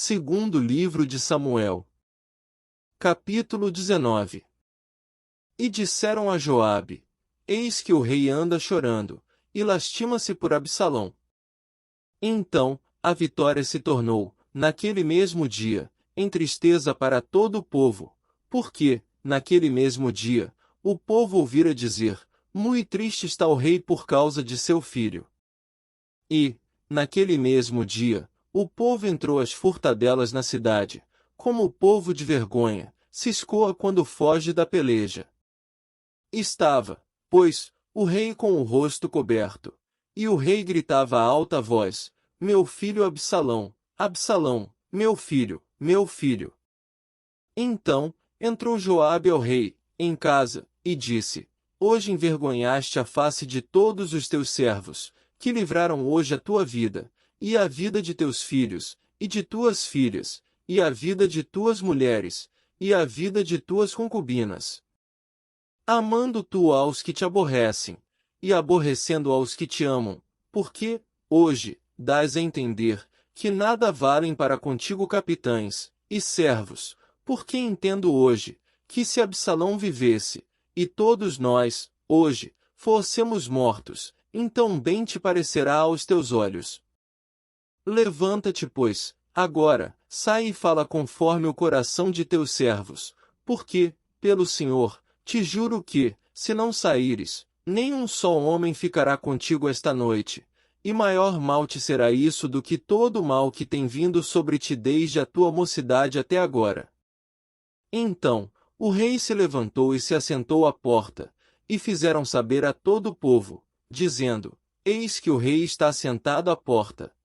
Segundo livro de Samuel. Capítulo 19. E disseram a Joabe: Eis que o rei anda chorando, e lastima-se por Absalão. Então, a vitória se tornou, naquele mesmo dia, em tristeza para todo o povo, porque, naquele mesmo dia, o povo ouvira dizer: Muito triste está o rei por causa de seu filho. E, naquele mesmo dia, o povo entrou às furtadelas na cidade, como o povo de vergonha, se escoa quando foge da peleja. Estava, pois, o rei com o rosto coberto, e o rei gritava a alta voz: Meu filho Absalão, Absalão, meu filho, meu filho. Então, entrou Joabe ao rei, em casa, e disse: Hoje envergonhaste a face de todos os teus servos, que livraram hoje a tua vida, e a vida de teus filhos, e de tuas filhas, e a vida de tuas mulheres, e a vida de tuas concubinas. Amando tu aos que te aborrecem, e aborrecendo aos que te amam, porque, hoje, dás a entender, que nada valem para contigo capitães, e servos, porque entendo hoje, que se Absalão vivesse, e todos nós, hoje, fossemos mortos, então bem te parecerá aos teus olhos. Levanta-te, pois, agora, sai e fala conforme o coração de teus servos, porque, pelo Senhor, te juro que, se não saíres, nem um só homem ficará contigo esta noite, e maior mal te será isso do que todo o mal que tem vindo sobre ti desde a tua mocidade até agora. Então, o rei se levantou e se assentou à porta, e fizeram saber a todo o povo, dizendo: Eis que o rei está assentado à porta.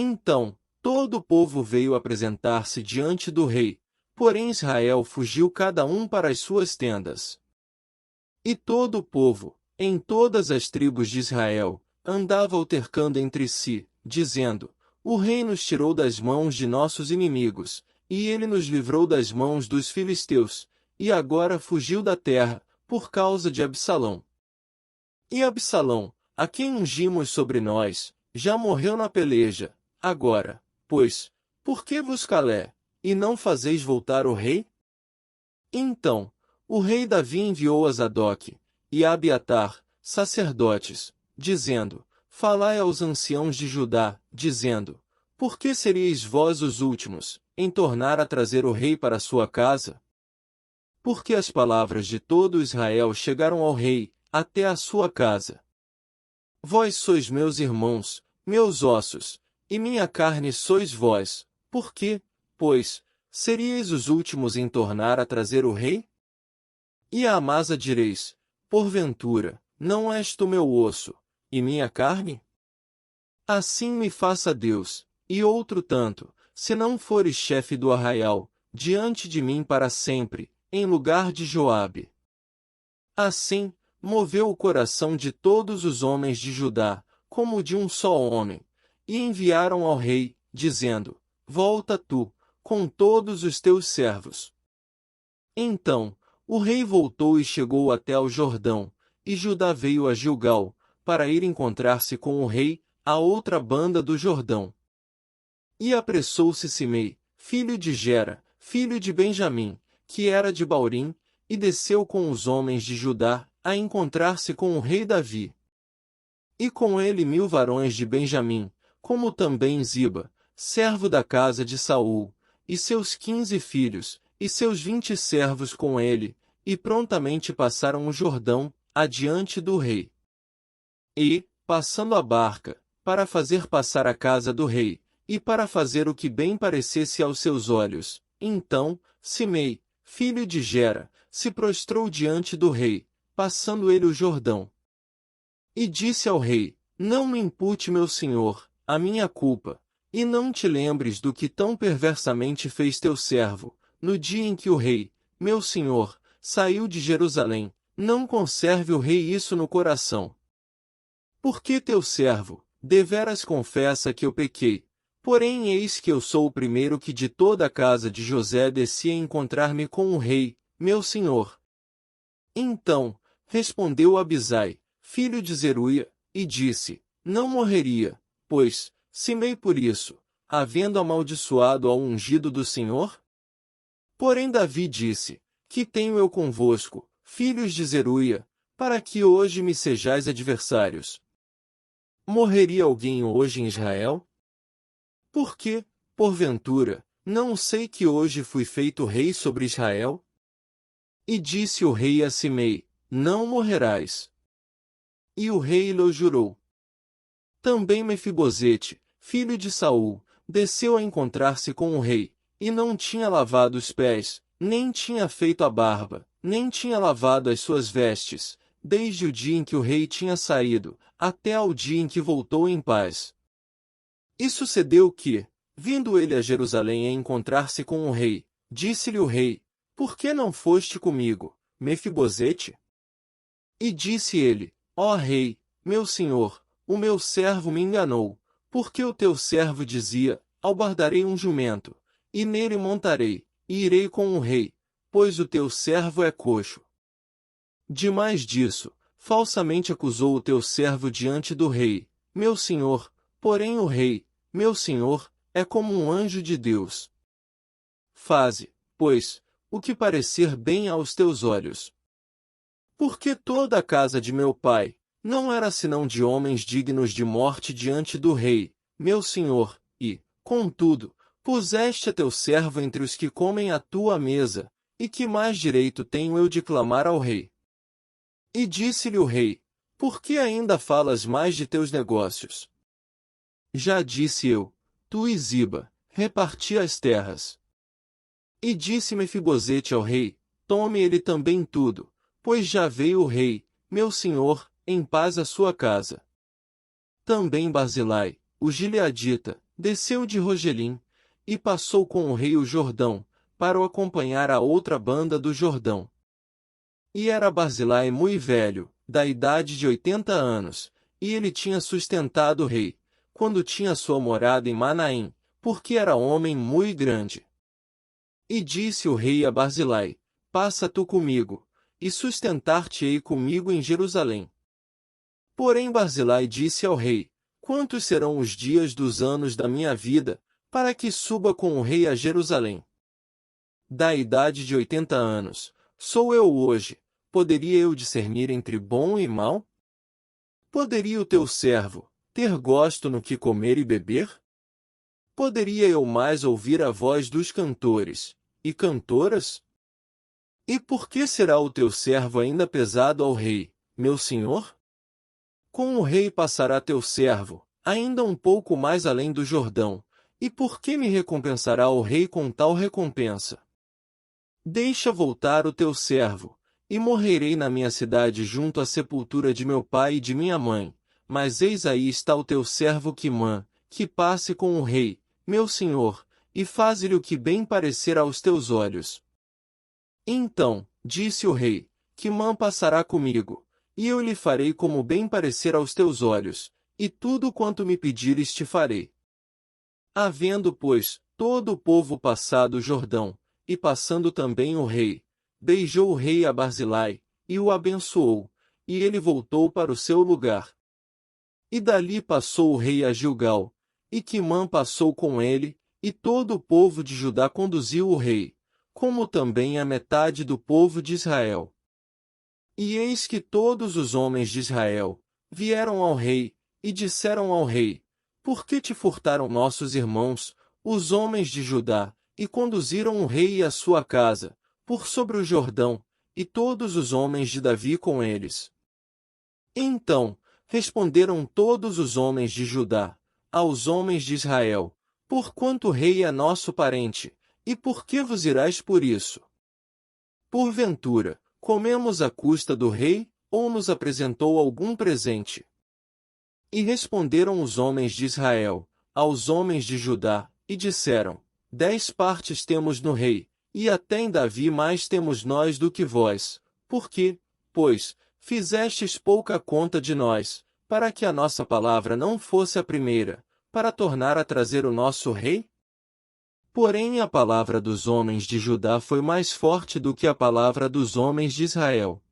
Então, todo o povo veio apresentar-se diante do rei, porém Israel fugiu cada um para as suas tendas. E todo o povo, em todas as tribos de Israel, andava altercando entre si, dizendo: O rei nos tirou das mãos de nossos inimigos, e ele nos livrou das mãos dos filisteus, e agora fugiu da terra, por causa de Absalão. E Absalão, a quem ungimos sobre nós, já morreu na peleja. Agora, pois, por que vos calé, e não fazeis voltar o rei? Então, o rei Davi enviou a Zadok e a Abiatar, sacerdotes, dizendo: Falai aos anciãos de Judá, dizendo: Por que seríeis vós os últimos, em tornar a trazer o rei para sua casa? Porque as palavras de todo Israel chegaram ao rei, até a sua casa. Vós sois meus irmãos, meus ossos, e minha carne sois vós, por que, pois, seríeis os últimos em tornar a trazer o rei? E a Amasa direis: Porventura, não és tu meu osso, e minha carne? Assim me faça Deus, e outro tanto, se não fores chefe do arraial, diante de mim para sempre, em lugar de Joabe. Assim, moveu o coração de todos os homens de Judá, como de um só homem, e enviaram ao rei, dizendo: Volta tu, com todos os teus servos. Então, o rei voltou e chegou até ao Jordão, e Judá veio a Gilgal, para ir encontrar-se com o rei, à outra banda do Jordão. E apressou-se Simei, filho de Gera, filho de Benjamim, que era de Baurim, e desceu com os homens de Judá, a encontrar-se com o rei Davi. E com ele 1000 varões de Benjamim, como também Ziba, servo da casa de Saul, e seus 15 filhos, e seus 20 servos com ele, e prontamente passaram o Jordão, adiante do rei. E, passando a barca, para fazer passar a casa do rei, e para fazer o que bem parecesse aos seus olhos, então, Simei, filho de Gera, se prostrou diante do rei, passando ele o Jordão. E disse ao rei: Não me impute, meu senhor, a minha culpa, e não te lembres do que tão perversamente fez teu servo, no dia em que o rei, meu senhor, saiu de Jerusalém. Não conserve o rei isso no coração. Porque teu servo, deveras confessa que eu pequei, porém eis que eu sou o primeiro que de toda a casa de José desci a encontrar-me com o rei, meu senhor. Então, respondeu Abisai, filho de Zeruia, e disse: Não morreria, pois, Simei por isso, havendo amaldiçoado ao ungido do Senhor? Porém Davi disse: Que tenho eu convosco, filhos de Zeruia, para que hoje me sejais adversários? Morreria alguém hoje em Israel? Porque, porventura, não sei que hoje fui feito rei sobre Israel? E disse o rei a Simei: Não morrerás. E o rei lhe jurou. Também Mefibosete, filho de Saul, desceu a encontrar-se com o rei, e não tinha lavado os pés, nem tinha feito a barba, nem tinha lavado as suas vestes, desde o dia em que o rei tinha saído, até ao dia em que voltou em paz. E sucedeu que, vindo ele a Jerusalém a encontrar-se com o rei, disse-lhe o rei: Por que não foste comigo, Mefibosete? E disse ele: Ó rei, meu senhor, o meu servo me enganou, porque o teu servo dizia: Albardarei um jumento, e nele montarei, e irei com o rei, pois o teu servo é coxo. Demais disso, falsamente acusou o teu servo diante do rei, meu senhor, porém o rei, meu senhor, é como um anjo de Deus. Faze, pois, o que parecer bem aos teus olhos. Porque toda a casa de meu pai não era senão de homens dignos de morte diante do rei, meu senhor, e, contudo, puseste a teu servo entre os que comem à tua mesa, e que mais direito tenho eu de clamar ao rei? E disse-lhe o rei: Por que ainda falas mais de teus negócios? Já disse eu, tu e Ziba, reparti as terras. E disse Mefibosete ao rei: Tome ele também tudo, pois já veio o rei, meu senhor, em paz à sua casa. Também Barzilai, o gileadita, desceu de Rogelim, e passou com o rei o Jordão, para o acompanhar à outra banda do Jordão. E era Barzilai muito velho, da idade de 80 anos, e ele tinha sustentado o rei, quando tinha sua morada em Manaim, porque era homem muito grande. E disse o rei a Barzilai: Passa tu comigo, e sustentar-te-ei comigo em Jerusalém. Porém Barzilai disse ao rei: Quantos serão os dias dos anos da minha vida, para que suba com o rei a Jerusalém? Da idade de 80 anos, sou eu hoje, poderia eu discernir entre bom e mal? Poderia o teu servo ter gosto no que comer e beber? Poderia eu mais ouvir a voz dos cantores e cantoras? E por que será o teu servo ainda pesado ao rei, meu senhor? Com o rei passará teu servo, ainda um pouco mais além do Jordão, e por que me recompensará o rei com tal recompensa? Deixa voltar o teu servo, e morrerei na minha cidade junto à sepultura de meu pai e de minha mãe, mas eis aí está o teu servo Quimã, que passe com o rei, meu senhor, e faze-lhe o que bem parecer aos teus olhos. Então, disse o rei, Quimã passará comigo, e eu lhe farei como bem parecer aos teus olhos, e tudo quanto me pedires te farei. Havendo, pois, todo o povo passado o Jordão, e passando também o rei, beijou o rei a Barzilai, e o abençoou, e ele voltou para o seu lugar. E dali passou o rei a Gilgal, e Quimã passou com ele, e todo o povo de Judá conduziu o rei, como também a metade do povo de Israel. E eis que todos os homens de Israel vieram ao rei, e disseram ao rei: Por que te furtaram nossos irmãos, os homens de Judá, e conduziram o rei e a sua casa, por sobre o Jordão, e todos os homens de Davi com eles? Então, responderam todos os homens de Judá aos homens de Israel: Porquanto o rei é nosso parente, e por que vos irais por isso? Porventura, comemos à custa do rei, ou nos apresentou algum presente? E responderam os homens de Israel aos homens de Judá, e disseram: 10 partes temos no rei, e até em Davi mais temos nós do que vós, porque, pois, fizestes pouca conta de nós, para que a nossa palavra não fosse a primeira, para tornar a trazer o nosso rei? Porém a palavra dos homens de Judá foi mais forte do que a palavra dos homens de Israel.